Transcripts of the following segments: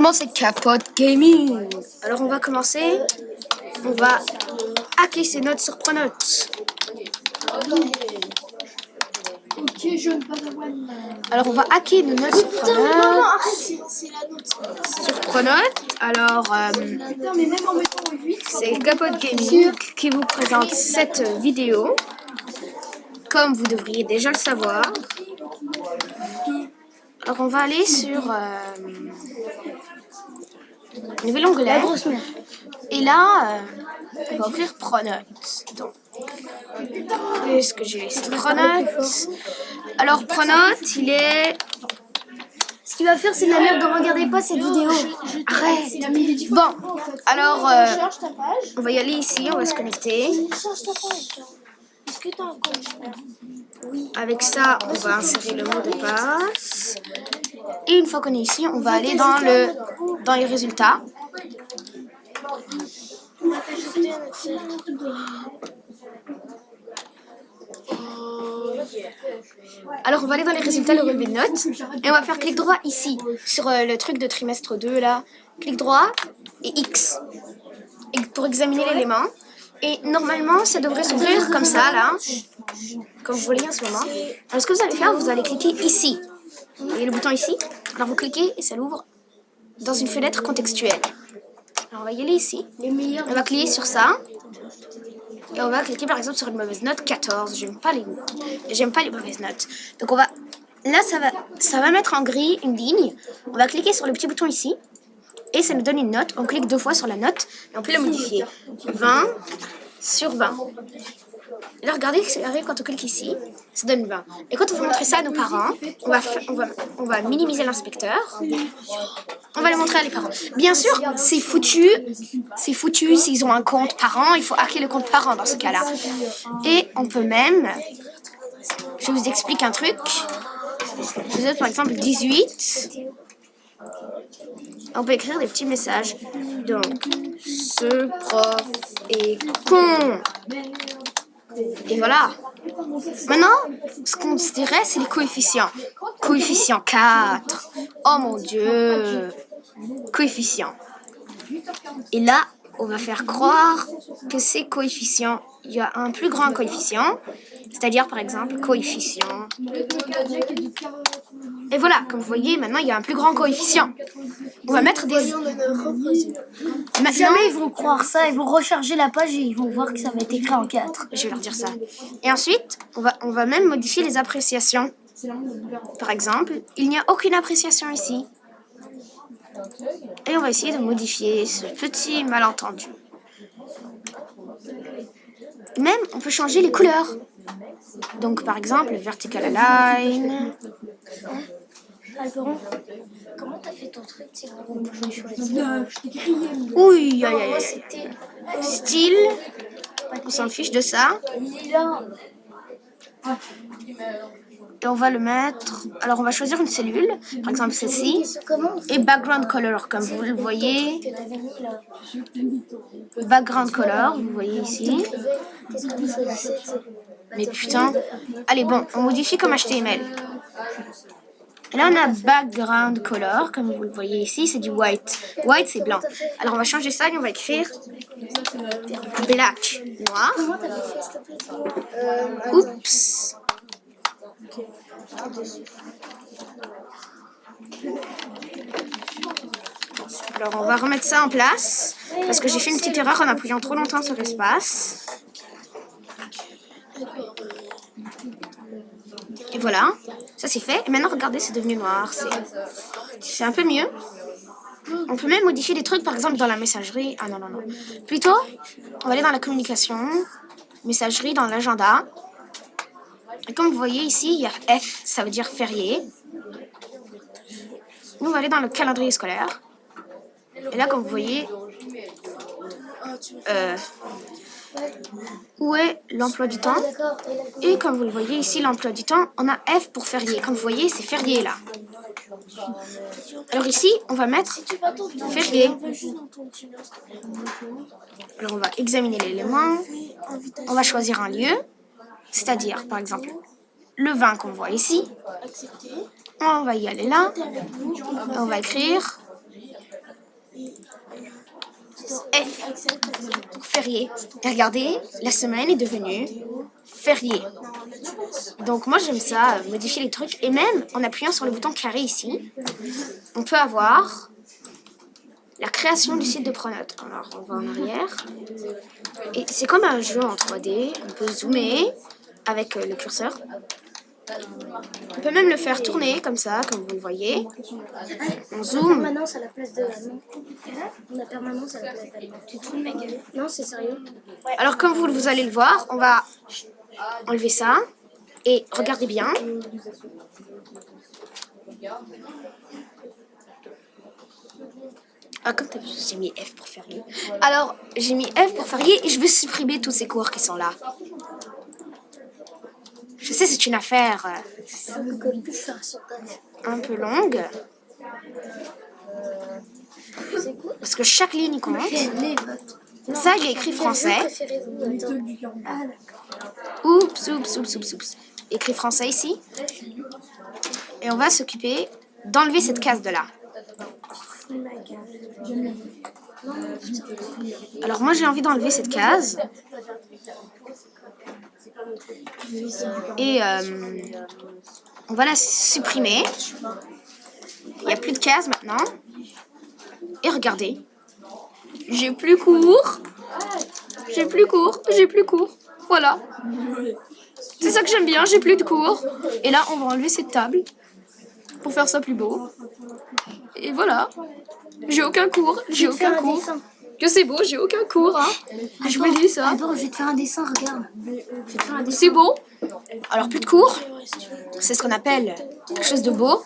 monde, c'est Capote Gaming. Alors on va commencer. On va hacker ses notes sur Pronote. Ok, jeune padawan. Alors on va hacker nos notes sur Pronote. Sur Pronote. Alors Putain, mais même en mettant 8, c'est Capote Gaming qui vous présente cette vidéo. Comme vous devriez déjà le savoir. Alors on va aller sur nouvel onglet. Et là, on va ouvrir Pronote. Donc, est-ce que j'ai ici Pronote? Alors Pronote, il est... ce qu'il va faire, c'est de la merde, ne regardez pas cette vidéo. Arrête. Bon, alors on va y aller ici, on va se connecter. Est-ce que t'as un compte? Oui. Avec ça, on va insérer le mot de passe. Et une fois qu'on est ici, on va aller dans les résultats. Alors on va aller dans les résultats, le relevé de notes. Et on va faire clic droit ici, sur le truc de trimestre 2 là. Clic droit et X. Et pour examiner l'élément. Et normalement, ça devrait s'ouvrir comme ça là. Comme vous voyez en ce moment. Alors ce que vous allez faire, vous allez cliquer ici. Vous voyez le bouton ici? Alors vous cliquez et ça l'ouvre dans une fenêtre contextuelle. Alors on va y aller ici. On va cliquer sur ça. Et on va cliquer par exemple sur une mauvaise note 14. J'aime pas les mauvaises notes. Donc on va... Là ça va mettre en gris une ligne. On va cliquer sur le petit bouton ici. Et ça nous donne une note. On clique 2 fois sur la note. Et on peut la modifier. 20 sur 20. Et là regardez ce qui arrive quand on clique ici. Ça donne 20. Et quand on veut montrer ça à nos parents, on va minimiser l'inspecteur. On va le montrer à les parents. Bien sûr, c'est foutu. C'est foutu s'ils ont un compte parent. Il faut hacker le compte parent dans ce cas-là. Et on peut même... Je vous explique un truc. Vous êtes par exemple 18. On peut écrire des petits messages. Donc, ce prof est con. Et voilà. Maintenant, ce qu'on se dirait, c'est les coefficients. Coefficient 4. Oh mon Dieu. Coefficient. Et là, on va faire croire que ces coefficients, il y a un plus grand coefficient. C'est-à-dire, par exemple, coefficient. Et voilà, comme vous voyez, maintenant, il y a un plus grand coefficient. On va mettre des... Maintenant, jamais ils vont croire ça, ils vont recharger la page et ils vont voir que ça va être écrit en 4. Je vais leur dire ça. Et ensuite, on va même modifier les appréciations. Par exemple, il n'y a aucune appréciation ici. Et on va essayer de modifier ce petit malentendu. Même, on peut changer les couleurs. Donc, par exemple, vertical align. Alperon, comment t'as fait ton truc? Oui, style. On s'en fiche de ça. Et on va le mettre... Alors, on va choisir une cellule. Par exemple, celle-ci. Et background color, comme vous le voyez. Background color, vous voyez ici. Mais putain. Allez, bon, on modifie comme HTML. Là, on a background color, comme vous le voyez ici, c'est du white. White, c'est blanc. Alors, on va changer ça et on va écrire black, noir. Oups. Alors, on va remettre ça en place, parce que j'ai fait une petite erreur en appuyant trop longtemps sur l'espace. Et voilà, ça c'est fait. Et maintenant, regardez, c'est devenu noir. C'est un peu mieux. On peut même modifier des trucs, par exemple, dans la messagerie. Ah non. Plutôt, on va aller dans la communication, messagerie, dans l'agenda. Et comme vous voyez ici, il y a F, ça veut dire férié. Nous, on va aller dans le calendrier scolaire. Et là, comme vous voyez, où est l'emploi du temps? Et comme vous le voyez ici, l'emploi du temps, on a F pour férié. Comme vous voyez, c'est férié là. Alors ici, on va mettre férié. Alors on va examiner l'élément. On va choisir un lieu, c'est-à-dire par exemple le 20 qu'on voit ici. On va y aller là. On va écrire F pour férié. Et regardez, la semaine est devenue férié. Donc moi j'aime ça, modifier les trucs. Et même en appuyant sur le bouton carré ici, on peut avoir la création du site de Pronote. Alors on va en arrière. Et c'est comme un jeu en 3D. On peut zoomer avec le curseur. On peut même le faire tourner comme ça, comme vous le voyez. On zoome. Permanence à la place de la permanence à la place d'allemand. Tu te fous de ma gueule? Non, c'est sérieux. Alors comme vous allez le voir, on va enlever ça. Et regardez bien. Ah, comme j'ai mis F pour férié. Alors, j'ai mis F pour férié et je vais supprimer tous ces cours qui sont là. Je sais, c'est une affaire un peu longue. Parce que chaque ligne compte. Ça, il est écrit français. Oups, oups, oups, oups, oups. Écrit français ici. Et on va s'occuper d'enlever cette case de là. Alors moi j'ai envie d'enlever cette case. Et on va la supprimer. Il n'y a plus de case maintenant. Et regardez. J'ai plus cours. J'ai plus cours. J'ai plus cours. Voilà. C'est ça que j'aime bien, j'ai plus de cours. Et là on va enlever cette table pour faire ça plus beau. Et voilà. J'ai aucun cours. J'ai aucun cours. Que c'est beau, j'ai aucun cours. Hein. Je me dis ça. Attends, je vais te faire un dessin, regarde. C'est beau. Alors plus de cours. C'est ce qu'on appelle quelque chose de beau.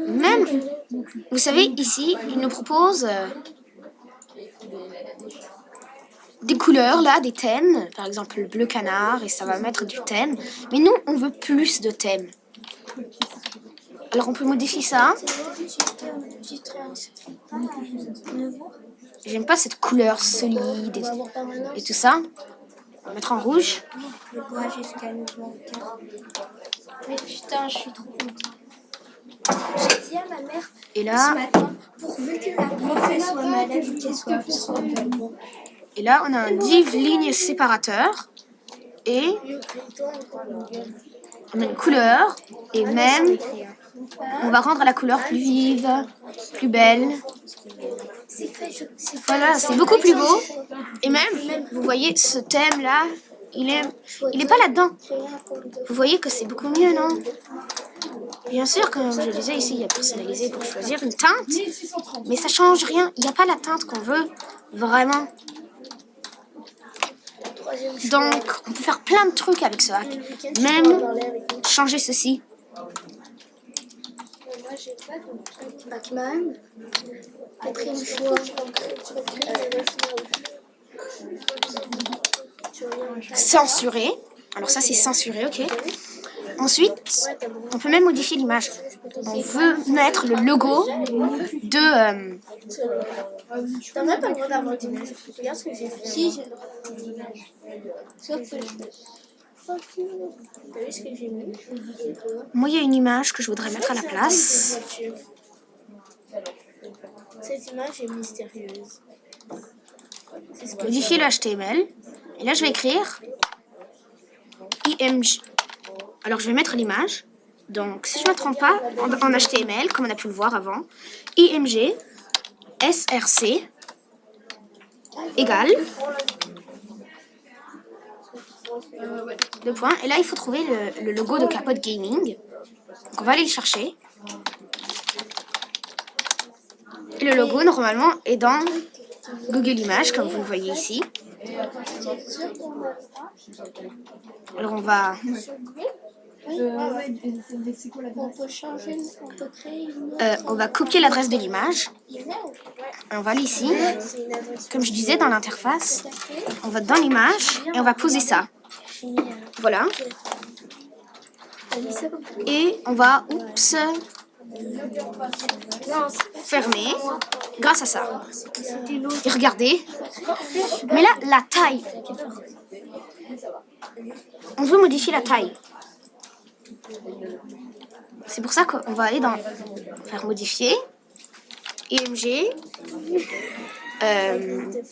Même, vous savez, ici, il nous propose des couleurs, là, des thèmes. Par exemple, le bleu canard, et ça va mettre du thème. Mais nous, on veut plus de thèmes. Alors, on peut modifier ça. J'aime pas cette couleur solide et tout ça. On va mettre en rouge. Mais putain, je suis trop contente. J'ai dit à ma mère Et là, ce matin, pourvu que la prof soit malade ou qu'elle soit absente. Et là, on a un div ligne séparateur. Et on a une couleur. Et même, on va rendre la couleur plus vive, plus belle. Voilà, c'est beaucoup plus beau. Et même, vous voyez, ce thème-là, il est pas là-dedans. Vous voyez que c'est beaucoup mieux, non? Bien sûr, comme je disais ici, il y a personnalisé pour choisir une teinte. Mais ça change rien. Il n'y a pas la teinte qu'on veut, vraiment. Donc, on peut faire plein de trucs avec ce hack. Même changer ceci. Moi, j'ai pas de Pac-Man. Quatrième choix. Censurer. Alors ça, c'est censuré, ok. Ensuite, on peut même modifier l'image. On veut mettre le logo de... T'as pas le droit d'avoir d'image. Regarde ce que j'ai fait. Si, j'ai le droit T'as vu ce que j'ai mis? Moi, il y a une image que je voudrais mettre à la place. Cette image est mystérieuse. Modifier le HTML. Et là, je vais écrire IMG. Alors, je vais mettre l'image. Donc, si je ne me trompe pas, en HTML, comme on a pu le voir avant, IMG SRC égale 2 points. Et là, il faut trouver le logo de Capote Gaming. Donc, on va aller le chercher. Et le logo, normalement, est dans Google Images, comme vous le voyez ici. Alors, on va... on va copier l'adresse de l'image. On va aller ici. Comme je disais, dans l'interface, on va dans l'image et on va poser ça. Voilà. Et on va, oups, fermer grâce à ça. Et regardez. Mais là, la taille. On veut modifier la taille. C'est pour ça qu'on va aller dans faire modifier. IMG.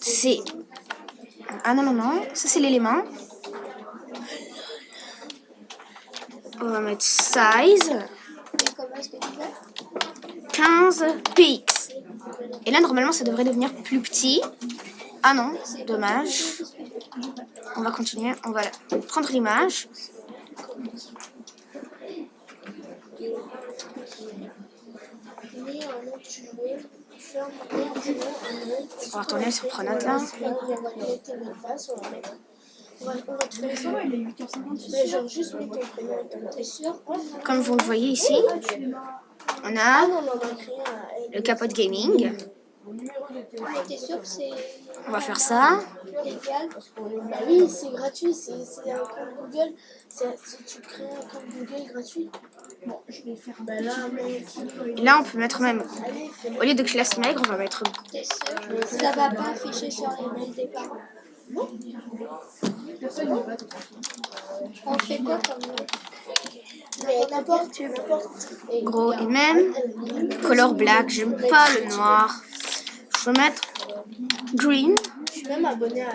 C'est... Ah non. Ça c'est l'élément. On va mettre size. 15 px. Et là, normalement, ça devrait devenir plus petit. Ah non, dommage. On va continuer. On va prendre l'image. On va retourner sur Pronote là. Comme vous le voyez ici, on a le capote gaming. On va faire ça. Oui, c'est gratuit, c'est un compte Google. Si tu crées un compte Google gratuit, bon, je vais faire Et là, on peut mettre même, au lieu de classe maigre, on va mettre... T'es sûr? Ça va pas afficher sur les mails des parents. On fait quoi comme n'importe. Gros et même color black, j'aime pas le noir. Je vais mettre green. Je suis même abonné à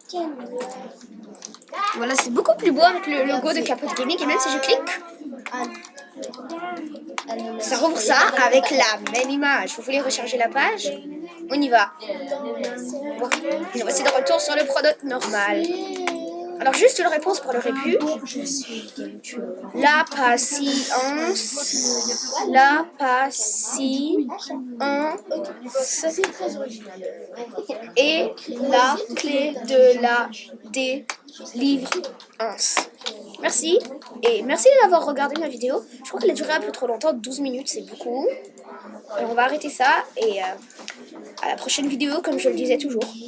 Ken. Voilà, c'est beaucoup plus beau avec le logo de Capote Gaming. Et même si je clique, ça rouvre ça avec la même image. Vous voulez recharger la page? On y va. Et voici de retour sur le Pronote normal. Alors juste une réponse pour le répu. La patience. La patience. C'est très original. Et la clé de la délivrance. Merci. Et merci d'avoir regardé ma vidéo. Je crois qu'elle a duré un peu trop longtemps. 12 minutes, c'est beaucoup. Alors on va arrêter ça. Et à la prochaine vidéo, comme je le disais toujours.